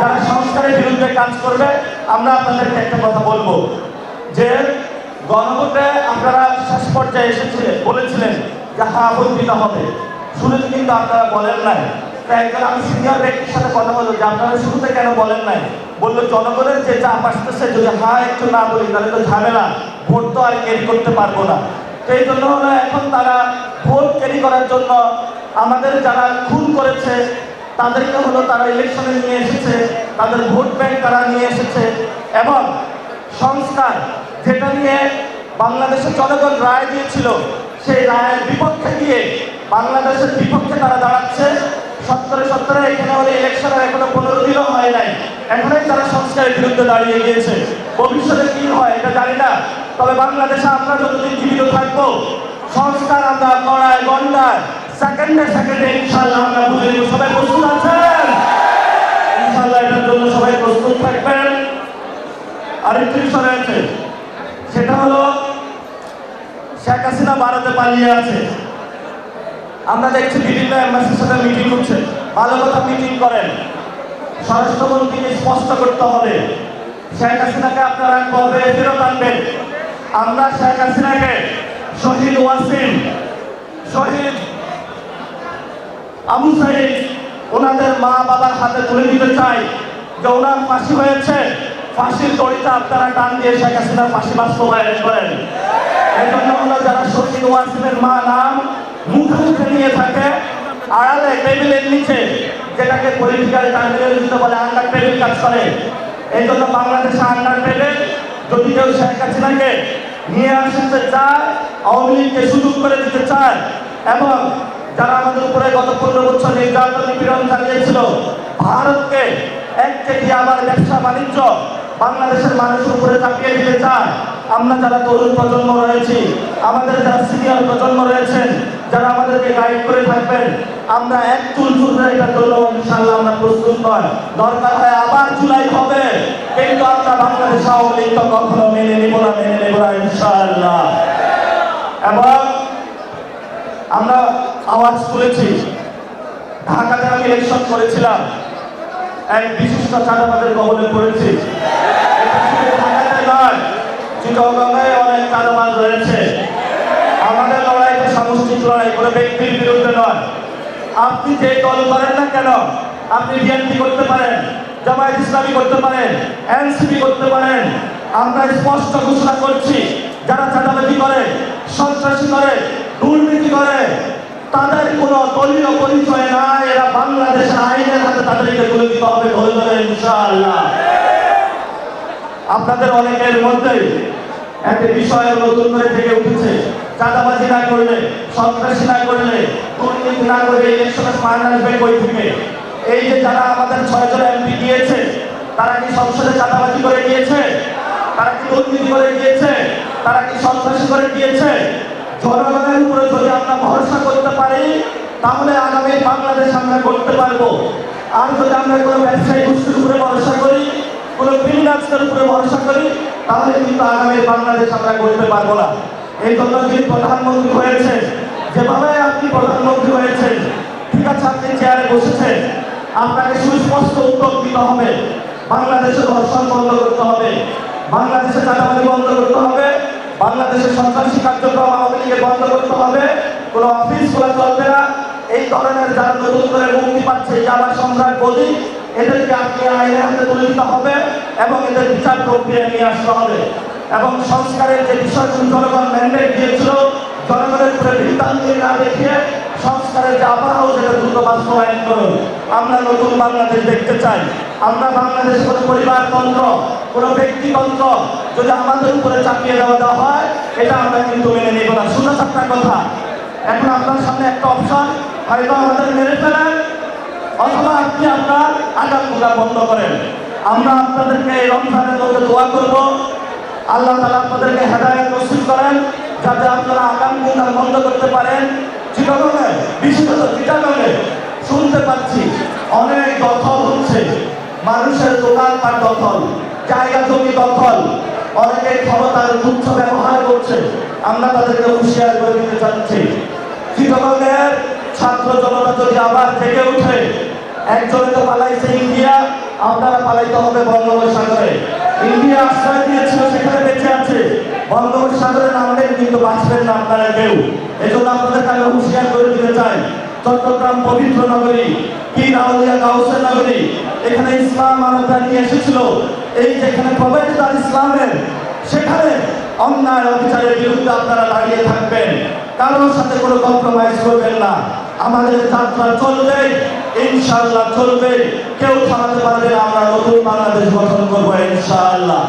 যারা সংস্কারের বিরুদ্ধে কাজ করবে, আমরা আপনাদেরকে একটা কথা বলবো যে গণভোটে আপনারা শেষ পর্যায়ে বলেছিলেন যে হ্যাঁ ভোট দিতে হবে, শুরুতে কিন্তু আপনারা বলেন নাই। তাই একজন আমি সিনিয়র ব্যক্তির সাথে কথা বলবো যে আপনারা শুরুতে কেন বলেন নাই। বললো জনগণের যে চাপ আসতেছে, যদি হ্যাঁ একটু না বলি তাহলে তো ঝামেলা, ভোট তো আর ক্যারি করতে পারবো না। তো এই জন্য হলো এখন তারা ভোট ক্যারি করার জন্য আমাদের যারা খুন করেছে তাদেরকে হলো তারা ইলেকশনে নিয়ে এসেছে, তাদের ভোট ব্যাংক তারা নিয়ে এসেছে, এবং সংস্কার যেটা নিয়ে বাংলাদেশের জনগণ রায় দিয়েছিল সেই রায়ের বিপক্ষে গিয়ে বাংলাদেশের বিপক্ষে তারা দাঁড়াচ্ছে। সত্তরে এখানে হলে ইলেকশনের এখনো 15 দিনও হয় নাই, এখনই তারা সংস্কারের বিরুদ্ধে দাঁড়িয়ে গিয়েছে। ভবিষ্যতে কি হয় এটা জানি না, তবে বাংলাদেশে আমরা যতদিন জীবিত থাকবো সংস্কার আমরা গড়ায় গন্ডায় সেকেন্ডে ইনশাআল্লাহ আমরা বুঝে নেব। সবাই প্রস্তুত আছেন? ইনশাআল্লাহ এটার জন্য সবাই প্রস্তুত থাকবেন। আরেকটি বিষয় আছে, সেটা হলো শেখ হাসিনা ভারতে পালিয়ে আছে। আমরা দেখছি বিভিন্ন এম্বাসির সাথে মিটিং হচ্ছে, ভালো কথা মিটিং করেন, স্বরাষ্ট্রমন্ত্রীকে স্পষ্ট করতে হবে শেখ হাসিনাকে আপনারা কবে ফেরত আনবেন। আমরা শেখ হাসিনাকে শহীদ ওয়াসিম, শহীদ আবু সাইদ ওনাদের মা বাবার হাতে তুলে দিতে চাই যে ওনার ফাঁসি হয়েছে, ফাঁসির দড়িটা আপনারা টান দিয়ে শেখ হাসিনার ফাঁসি বাস্তবায়ন করেন। এই জন্য হলো যারা শহীদ ওয়াসিমের মা নাম মুখে মুখে নিয়ে থাকে, আড়ালে টেবিলের নিচে, যেটাকে পলিটিক্যাল টার্মিনোলজিতে বলে আন্ডার টেবিল কাজ করে। এই জন্য বাংলাদেশে আন্ডার টেবিল যদি কেউ শেখ হাসিনাকে নিয়ে আসতে চায়, আওয়ামী লীগকে সুযোগ করে দিতে চায়, এবং যারা আমাদের উপরে গত 15 বছর নির্যাতন নিপীড়ন চালিয়েছিল, ভারতকে একচেটি আবার ব্যবসা বাণিজ্য বাংলাদেশের মানুষের উপরে চাপিয়ে দিতে চায়, আমরা যারা তরুণ প্রজন্ম রয়েছি, আমাদের যারা সিনিয়র প্রজন্ম রয়েছেন, যারা আমাদেরকে গাইড করে থাকবেন, আমরা এক চুল চুলরে এটার জন্য ইনশাআল্লাহ আমরা প্রস্তুত নয়। দরকার হয় আবার জুলাই হবে, কিন্তু আমরা বাংলাদেশ আওয়ামী লীগ কখনো মেনে নেব না ইনশাআল্লাহ। এবং আমরা আওয়াজ তুলেছি, ঢাকাতে আমি ইলেকশন করেছিলাম, এক বিশিষ্ট চাঁদাবাজের কবলে পড়েছি। ঢাকাতে নয়, চিটাগংয়ে অনেক চাঁদাবাজ রয়েছে। আমাদের লড়াইতে সামষ্টিক লড়াই, করে ব্যক্তির বিরুদ্ধে নয়। আপনি যে দল করেন না কেন, আপনি বিএনপি করতে পারেন, জামায়াত ইসলামী করতে পারেন, এনসিপি করতে পারেন। আমরা স্পষ্ট ঘোষণা করছি, যারা চাঁদাবাজি করে, সন্ত্রাসী করে, দুর্নীতি করে, তাদের কোনো দলীয় পরিচয় নাই। এরা বাংলাদেশের আইনের হাতে তাদেরকে তুলে দিতে হবে ধরে ধরে ইনশাআল্লাহ। আপনাদের অনেকের মধ্যেই একটা বিষয় নতুন করে থেকে উঠেছে, চাঁদাবাজি না করলে, সন্ত্রাসী না করলে, দুর্নীতি না করলে ইলেকশনের ফান্ড আসবে কই থেকে? এই যে যারা আমাদের 6 জন এমপি দিয়েছে, তারা কি সংসদে চাঁদাবাজি করে গিয়েছে? তারা কি দুর্নীতি করে গিয়েছে? তারা কি সন্ত্রাসী করে গিয়েছে? জনগণের উপরে যদি আমরা ভরসা করতে পারি, তাহলে আগামী বাংলাদেশ আমরা করতে পারবো। আর যদি আমরা কোনো ব্যবসায়ী গোষ্ঠীর উপরে ভরসা করি, কোনো ক্রিমিনালসের উপরে ভরসা করি, তাহলে কিন্তু আগামী বাংলাদেশ আমরা করতে পারবো না। এই জন্য যিনি প্রধানমন্ত্রী হয়েছে, যেভাবে আপনি প্রধানমন্ত্রী হয়েছেন, ঠিক আছে, আপনি চেয়ারে বসেছেন, আপনাকে সুস্পষ্ট উদ্যোগ দিতে হবে। বাংলাদেশের ধর্ষণ বন্ধ করতে হবে, বাংলাদেশের চাঁদাবাজি বন্ধ করতে হবে, বাংলাদেশের সন্ত্রাসী কার্যক্রম আওয়ামী লীগের বন্ধ করতে হবে। কোনো অফিস খোলা চলবে না। এই ধরনের যারা নতুন করে মুক্তি পাচ্ছে, জামাত সম্রাট বলি, এদেরকে আপনি আইনের হাতে তুলে দিতে হবে এবং এদের বিচার প্রক্রিয়া নিয়ে আসতে হবে। এবং সংস্কারের যে বিষয়গুলো জনগণ ম্যান্ডেট দিয়েছিল, জনগণের উপরে বৃত্তাঙ্গুলি না দেখিয়ে সংস্কারের যে আবহাওয়া, সেটা দ্রুত বাস্তবায়ন করুন। আমরা নতুন বাংলাদেশ দেখতে চাই। আমরা বাংলাদেশে কোনো পরিবারতন্ত্র, কোনো ব্যক্তিতন্ত্র যদি আমাদের উপরে চাপিয়ে দেওয়া হয়, এটা আমরা কিন্তু মেনে নেব না। শুনে একটা কথা, এখন আপনার সামনে একটা অপশন, হয়তো আমাদের মেরে ফেলেন, অথবা আপনি আপনার আগামগুলা বন্ধ করেন। আমরা আপনাদেরকে এই রমজানের মধ্যে দোয়া করব, আল্লাহ তাআলা আপনাদেরকে হেদায়েত নসিব করেন, যাতে আপনারা আগামগুলা বন্ধ করতে পারেন। চিটাগংয়ে, বিশেষত চিটাগংয়ে শুনতে পাচ্ছি অনেক দখল হচ্ছে, মানুষের দোকানপাট দখল, জায়গা জমি দখল, অনেকে ক্ষমতার তুচ্ছ ব্যবহার করছে। আমরা তাদেরকে হুঁশিয়ার করে দিতে চাচ্ছি, চিটাগংয়ের ছাত্র জনতা যদি আবার জেগে উঠে, একজনে তো পালাইছে ইন্ডিয়া, আপনারা পালাইতে হবে বঙ্গোপসাগরে। ইন্ডিয়া আশ্রয় দিয়েছিল, সেখানে বেঁচে আছে। বঙ্গোপসাগরে নামলেন কিন্তু বাঁচবেন না আপনারা কেউ। এজন্য আপনাদেরকে আমি হুঁশিয়ার করে দিতে চাই, চট্টগ্রাম পবিত্র নগরী, পীর আউলিয়া গাউসের নগরী, এখানে ইসলাম মানবতা নিয়ে এসেছিল। এই যেখানে প্রবেশিত ইসলামের, সেখানে অন্যায় অবিচারের বিরুদ্ধে আপনারা দাঁড়িয়ে থাকবেন, কারোর সাথে কোনো কম্প্রোমাইজ করবেন না। আমাদের যাত্রা চলবে, ইনশাআল্লাহ চলবে, কেউ থামাতে পারবে না। আমরা নতুন বাংলাদেশ গঠন করবো ইনশাআল্লাহ।